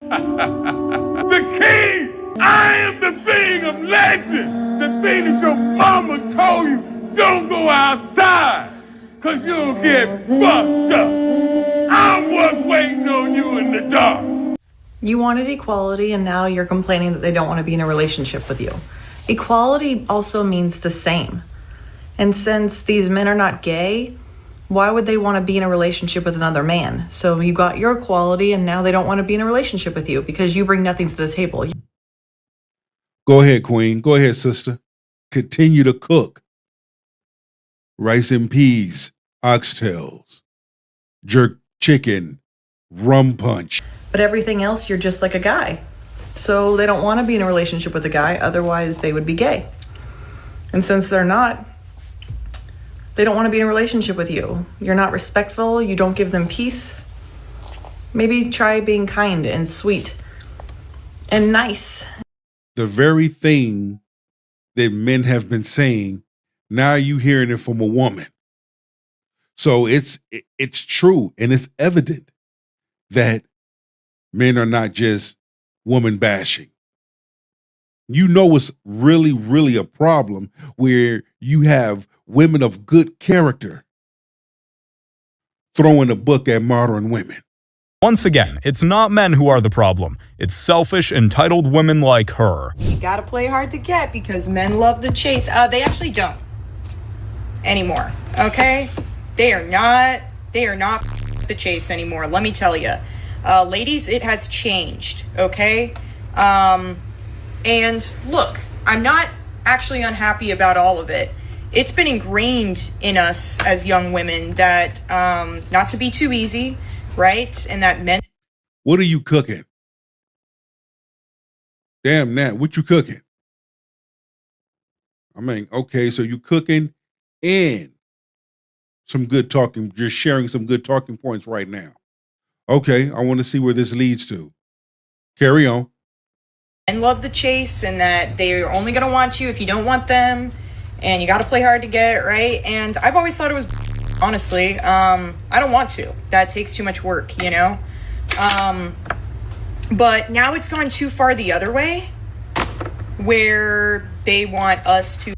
The king! I am the thing of legend! The thing that your mama told you, don't go outside, cause you'll get fucked up. I'm what's waiting on you in the dark. You wanted equality and now you're complaining that they don't want to be in a relationship with you. Equality also means the same. And since these men are not gay, why would they want to be in a relationship with another man? So you got your equality and now they don't want to be in a relationship with you because you bring nothing to the table. Go ahead, queen. Go ahead, sister. Continue to cook. Rice and peas, oxtails, jerk chicken, rum punch. But everything else, you're just like a guy. So they don't want to be in a relationship with a guy, otherwise they would be gay. And since they're not, they don't want to be in a relationship with you. You're not respectful, you don't give them peace. Maybe try being kind and sweet and nice. The very thing that men have been saying, now you hearing it from a woman. So it's true and it's evident that men are not just woman bashing. You know it's really, really a problem where you have women of good character throwing a book at modern women. Once again, it's not men who are the problem. It's selfish, entitled women like her. You gotta play hard to get because men love the chase. They actually don't anymore, okay? They are not the chase anymore, let me tell you. Ladies, it has changed, okay? And look, I'm not actually unhappy about all of it. It's been ingrained in us as young women that not to be too easy, right? And that men... What are you cooking? Damn, Nat, what you cooking? I mean, okay, so you cooking and some good talking, just sharing some good talking points right now. Okay, I want to see where this leads to. Carry on. Men love the chase and that they're only going to want you if you don't want them. And you got to play hard to get it, right? And I've always thought it was, honestly, I don't want to. That takes too much work, you know? But now it's gone too far the other way, where they want us to...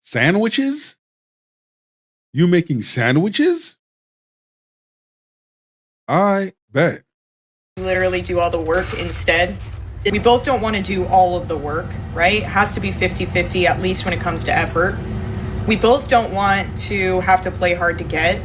Sandwiches? You making sandwiches? I bet. Literally do all the work instead. We both don't want to do all of the work, right? It has to be 50-50, at least when it comes to effort. We both don't want to have to play hard to get.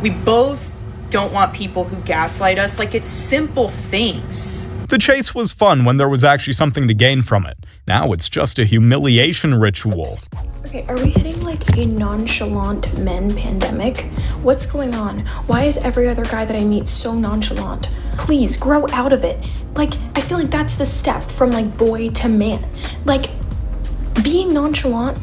We both don't want people who gaslight us. Like, it's simple things. The chase was fun when there was actually something to gain from it. Now it's just a humiliation ritual. Okay, are we hitting like a nonchalant men pandemic? What's going on? Why is every other guy that I meet so nonchalant? Please grow out of it. Like, I feel like that's the step from like boy to man. Like, being nonchalant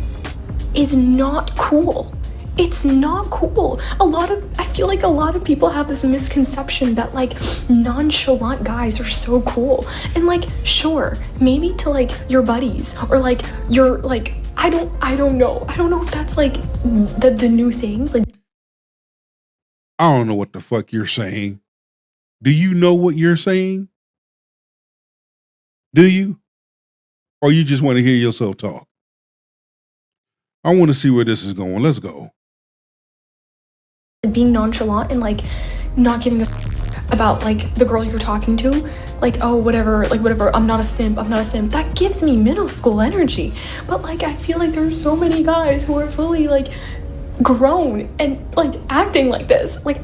is not cool. It's not cool. I feel like a lot of people have this misconception that like nonchalant guys are so cool. And like, sure, maybe to like your buddies or like your like, I don't know. I don't know if that's like the new thing. Like, I don't know what the fuck you're saying. Do you know what you're saying? Do you? Or you just want to hear yourself talk? I want to see where this is going. Let's go. being nonchalant and like not giving a about like the girl you're talking to, like, oh, whatever, I'm not a simp, that gives me middle school energy. But like, I feel like there's so many guys who are fully like grown and like acting like this. Like,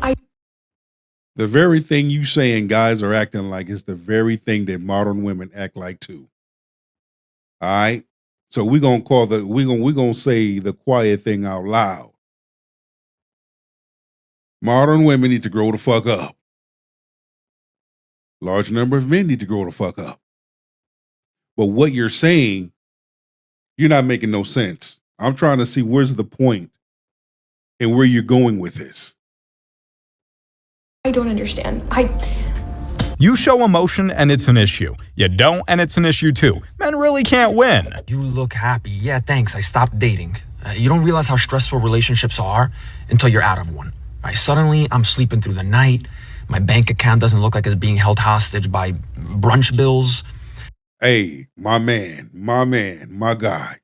the very thing you saying guys are acting like is the very thing that modern women act like too. All right. So we're gonna say the quiet thing out loud. Modern women need to grow the fuck up. Large number of men need to grow the fuck up. But what you're saying, you're not making no sense. I'm trying to see where's the point and where you're going with this. I don't understand. You show emotion and it's an issue. You don't and it's an issue too. Men really can't win. You look happy. Yeah, thanks. I stopped dating. You don't realize how stressful relationships are until you're out of one. Right? Suddenly, I'm sleeping through the night. My bank account doesn't look like it's being held hostage by brunch bills. Hey, my man, my guy.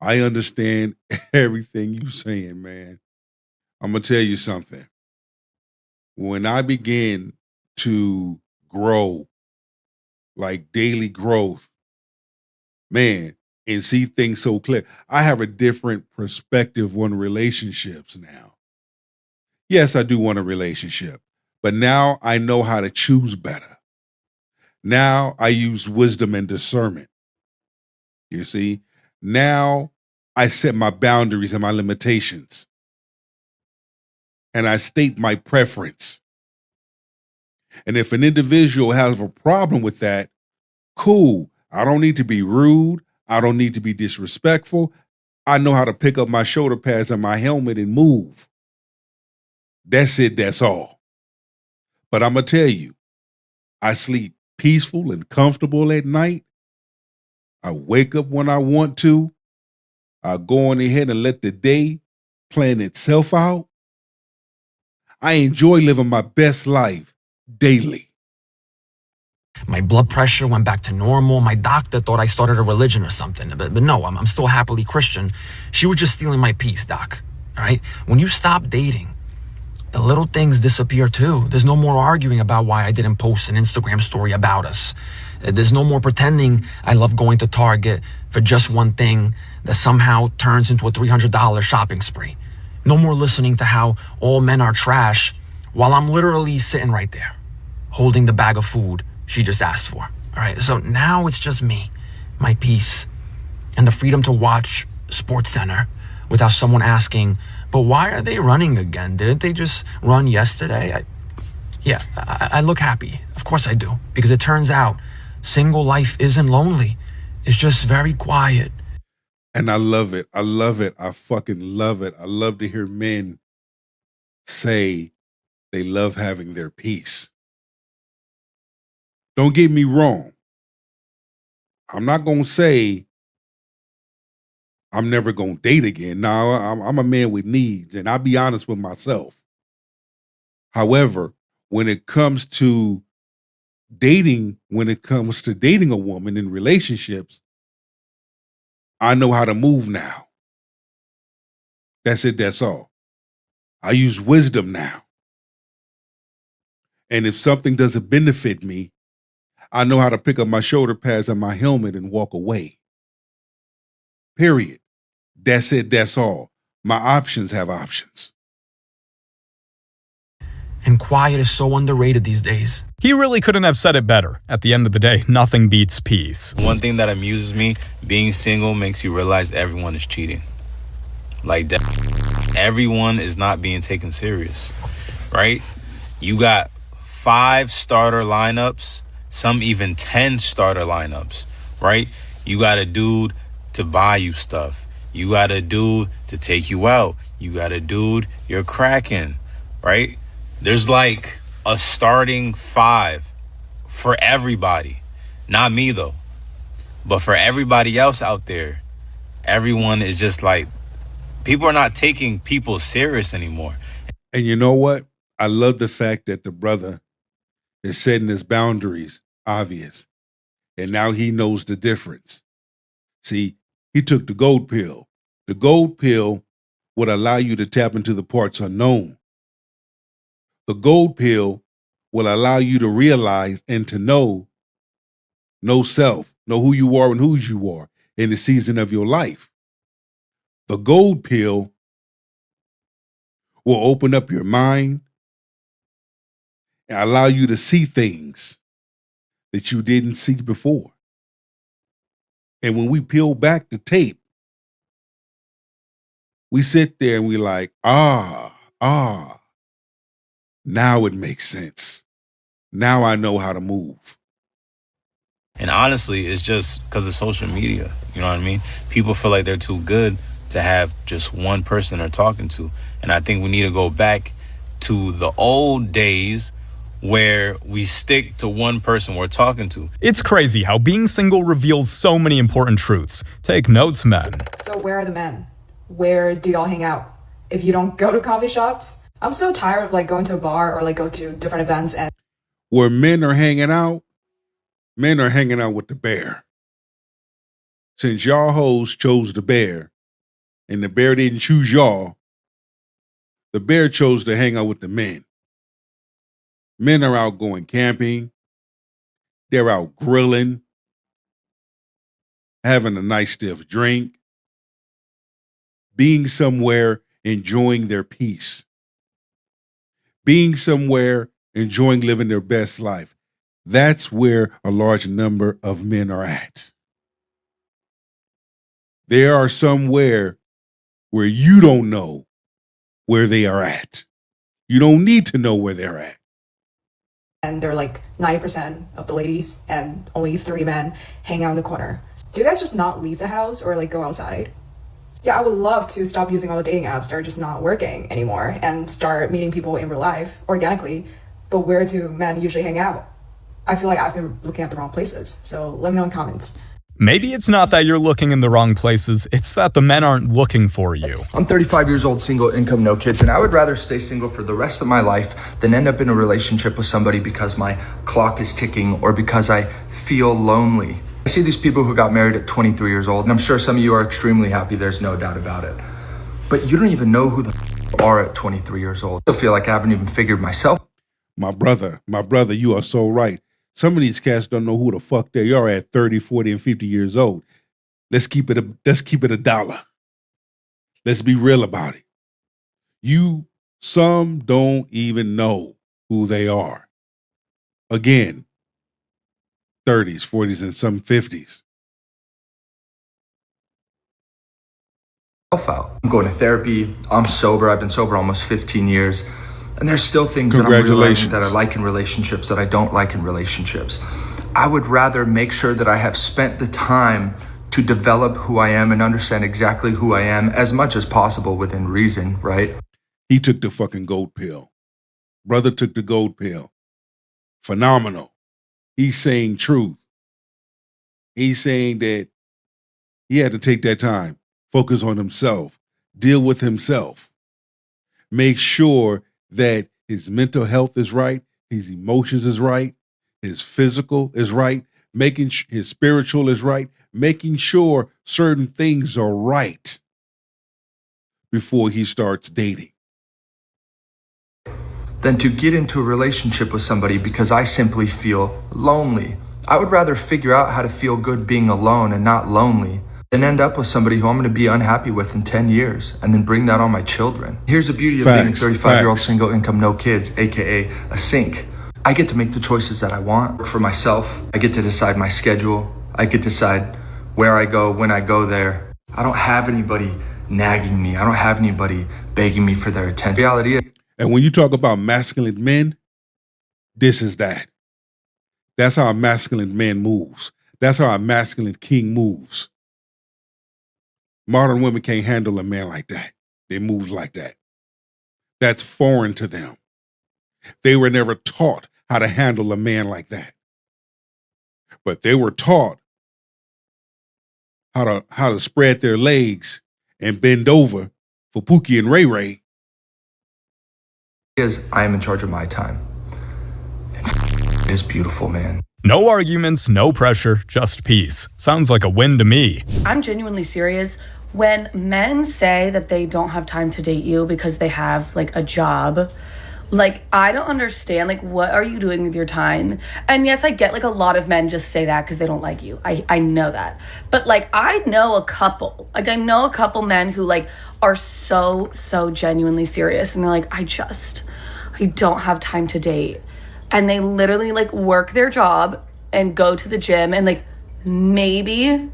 I understand everything you saying, man. I'm gonna tell you something. When I began to grow, like daily growth, man, and see things so clear, I have a different perspective on relationships now. Yes, I do want a relationship, but now I know how to choose better. Now I use wisdom and discernment. You see, now I set my boundaries and my limitations, and I state my preference. And if an individual has a problem with that, cool. I don't need to be rude. I don't need to be disrespectful. I know how to pick up my shoulder pads and my helmet and move. That's it. That's all. But I'm going to tell you, I sleep peaceful and comfortable at night. I wake up when I want to. I go on ahead and let the day plan itself out. I enjoy living my best life daily. My blood pressure went back to normal. My doctor thought I started a religion or something. But no, I'm still happily Christian. She was just stealing my peace, Doc. All right? When you stop dating, the little things disappear too. There's no more arguing about why I didn't post an Instagram story about us. There's no more pretending I love going to Target for just one thing that somehow turns into a $300 shopping spree. No more listening to how all men are trash while I'm literally sitting right there, holding the bag of food she just asked for. All right, so now it's just me, my peace, and the freedom to watch Sports Center without someone asking, but why are they running again? Didn't they just run yesterday? I look happy. Of course I do. Because it turns out single life isn't lonely. It's just very quiet. And I love it. I love it. I fucking love it. I love to hear men say they love having their peace. Don't get me wrong. I'm not going to say I'm never going to date again. No, I'm a man with needs, and I'll be honest with myself. However, when it comes to dating a woman in relationships, I know how to move now. That's it, that's all. I use wisdom now. And if something doesn't benefit me, I know how to pick up my shoulder pads and my helmet and walk away. Period. That's it, that's all. My options have options. And quiet is so underrated these days. He really couldn't have said it better. At the end of the day, nothing beats peace. One thing that amuses me, being single makes you realize everyone is cheating. Like that, everyone is not being taken serious, right? You got 5 starter lineups, some even 10 starter lineups, right? You got a dude to buy you stuff. You got a dude to take you out. You got a dude you're cracking, right? There's like a starting 5 for everybody. Not me though, but for everybody else out there, everyone is just like, people are not taking people serious anymore. And you know what? I love the fact that the brother is setting his boundaries obvious. And now he knows the difference. See, he took the gold pill. The gold pill would allow you to tap into the parts unknown. The gold pill will allow you to realize and to know self, know who you are and whose you are in the season of your life. The gold pill will open up your mind and allow you to see things that you didn't see before. And when we peel back the tape, we sit there and we like, now it makes sense. Now I know how to move. And honestly, it's just because of social media. You know what I mean? People feel like they're too good to have just one person they're talking to. And I think we need to go back to the old days where we stick to one person we're talking to. It's crazy how being single reveals so many important truths. Take notes, men. So where are the men? Where do y'all hang out? If you don't go to coffee shops, I'm so tired of like going to a bar or like go to different events and Where men are hanging out with the bear. Since y'all hoes chose the bear and the bear didn't choose y'all, the bear chose to hang out with the men. Men are out going camping. They're out grilling, having a nice stiff drink, being somewhere enjoying their peace, being somewhere enjoying living their best life. That's where a large number of men are at. They are somewhere where you don't know where they are at. You don't need to know where they're at. and they're like 90% of the ladies and only 3 men hang out in the corner. Do you guys just not leave the house or like go outside? Yeah, I would love to stop using all the dating apps that are just not working anymore and start meeting people in real life organically. But where do men usually hang out? I feel like I've been looking at the wrong places. So let me know in comments. Maybe it's not that you're looking in the wrong places, it's that the men aren't looking for you. I'm 35 years old, single, income, no kids, and I would rather stay single for the rest of my life than end up in a relationship with somebody because my clock is ticking or because I feel lonely. I see these people who got married at 23 years old, and I'm sure some of you are extremely happy, there's no doubt about it. But you don't even know who the are at 23 years old. I feel like I haven't even figured myself. My brother, you are so right. Some of these cats don't know who the fuck they are at 30, 40, and 50 years old. Let's keep it a dollar. Let's be real about it. Some don't even know who they are. Again, 30s, 40s, and some 50s. Out. I'm going to therapy. I'm sober. I've been sober almost 15 years. And there's still things that I'm realizing that I like in relationships that I don't like in relationships. I would rather make sure that I have spent the time to develop who I am and understand exactly who I am as much as possible within reason, right? He took the fucking gold pill. Brother took the gold pill. Phenomenal. He's saying truth. He's saying that he had to take that time, focus on himself, deal with himself, make sure that his mental health is right, his emotions is right, his physical is right, his spiritual is right, making sure certain things are right before he starts dating. Than to get into a relationship with somebody because I simply feel lonely. I would rather figure out how to feel good being alone and not lonely than end up with somebody who I'm going to be unhappy with in 10 years and then bring that on my children. Here's the beauty of being a 35-year-old single, income, no kids, aka a sink. I get to make the choices that I want for myself. I get to decide my schedule. I get to decide where I go, when I go there. I don't have anybody nagging me. I don't have anybody begging me for their attention. Reality is, and when you talk about masculine men, this is that. That's how a masculine man moves. That's how a masculine king moves. Modern women can't handle a man like that. They move like that. That's foreign to them. They were never taught how to handle a man like that. But they were taught how to spread their legs and bend over for Pookie and Ray Ray. I am in charge of my time. And it's beautiful, man. No arguments, no pressure, just peace. Sounds like a win to me. I'm genuinely serious. When men say that they don't have time to date you because they have like a job, like I don't understand, like what are you doing with your time? And yes, I get like a lot of men just say that because they don't like you. I know that. But like I know a couple men who like are so genuinely serious and they're like, I don't have time to date. And they literally like work their job and go to the gym and like maybe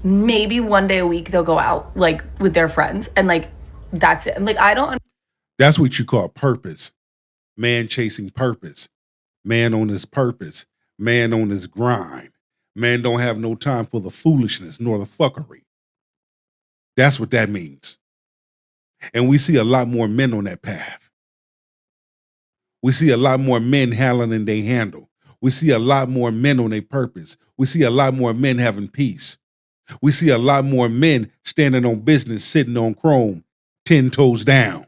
one day a week they'll go out like with their friends and like that's it. And like That's what you call purpose. Man chasing purpose. Man on his purpose. Man on his grind. Man don't have no time for the foolishness nor the fuckery. That's what that means. And we see a lot more men on that path. We see a lot more men handling they handle. We see a lot more men on their purpose. We see a lot more men having peace. We see a lot more men standing on business, sitting on chrome, 10 toes down.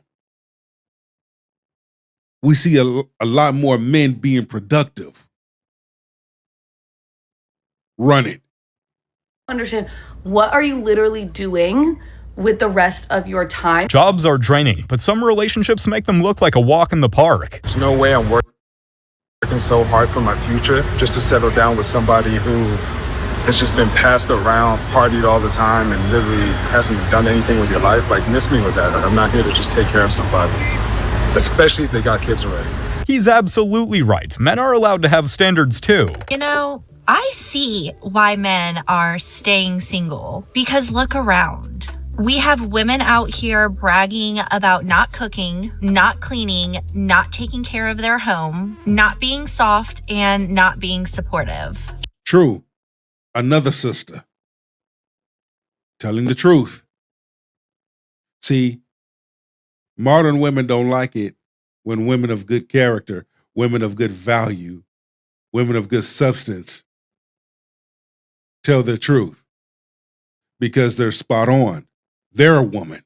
we see a lot more men being productive. Run it. Understand, what are you literally doing with the rest of your time? Jobs are draining, but some relationships make them look like a walk in the park. There's no way I'm working so hard for my future just to settle down with somebody who has just been passed around, partied all the time, and literally hasn't done anything with your life. Like, miss me with that. I'm not here to just take care of somebody, especially if they got kids already. He's absolutely right. Men are allowed to have standards too. You know, I see why men are staying single, because look around. We have women out here bragging about not cooking, not cleaning, not taking care of their home, not being soft, and not being supportive. True. Another sister. Telling the truth. See, modern women don't like it when women of good character, women of good value, women of good substance tell their truth because they're spot on. They're a woman.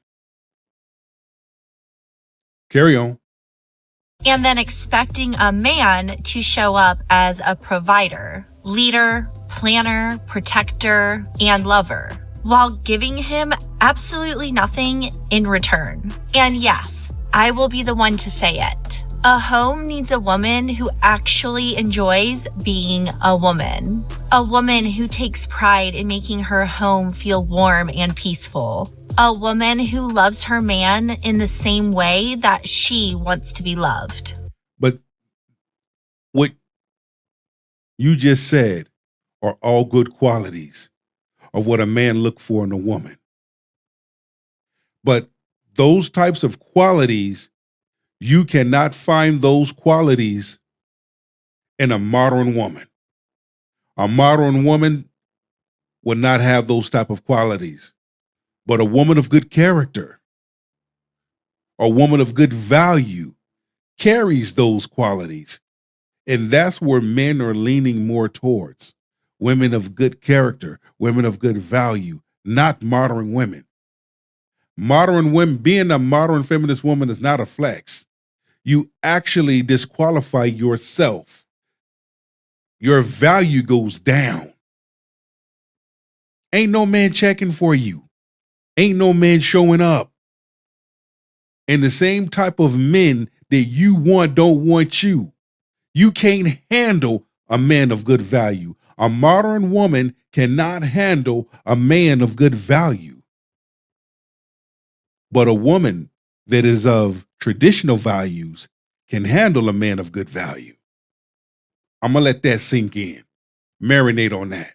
Carry on. And then expecting a man to show up as a provider, leader, planner, protector, and lover, while giving him absolutely nothing in return. And yes, I will be the one to say it. A home needs a woman who actually enjoys being a woman. A woman who takes pride in making her home feel warm and peaceful. A woman who loves her man in the same way that she wants to be loved. But what you just said are all good qualities of what a man looks for in a woman. But those types of qualities, you cannot find those qualities in a modern woman. A modern woman would not have those type of qualities. But a woman of good character, a woman of good value, carries those qualities. And that's where men are leaning more towards. Women of good character, women of good value, not modern women. Modern women, being a modern feminist woman is not a flex. You actually disqualify yourself. Your value goes down. Ain't no man checking for you. Ain't no man showing up. And the same type of men that you want don't want you. You can't handle a man of good value. A modern woman cannot handle a man of good value. But a woman that is of traditional values can handle a man of good value. I'm going to let that sink in. Marinate on that.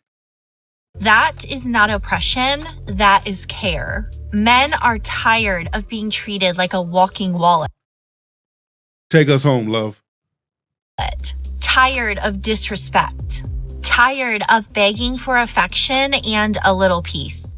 That is not oppression, that is care. Men are tired of being treated like a walking wallet. Take us home, love. Tired of disrespect. Tired of begging for affection and a little peace.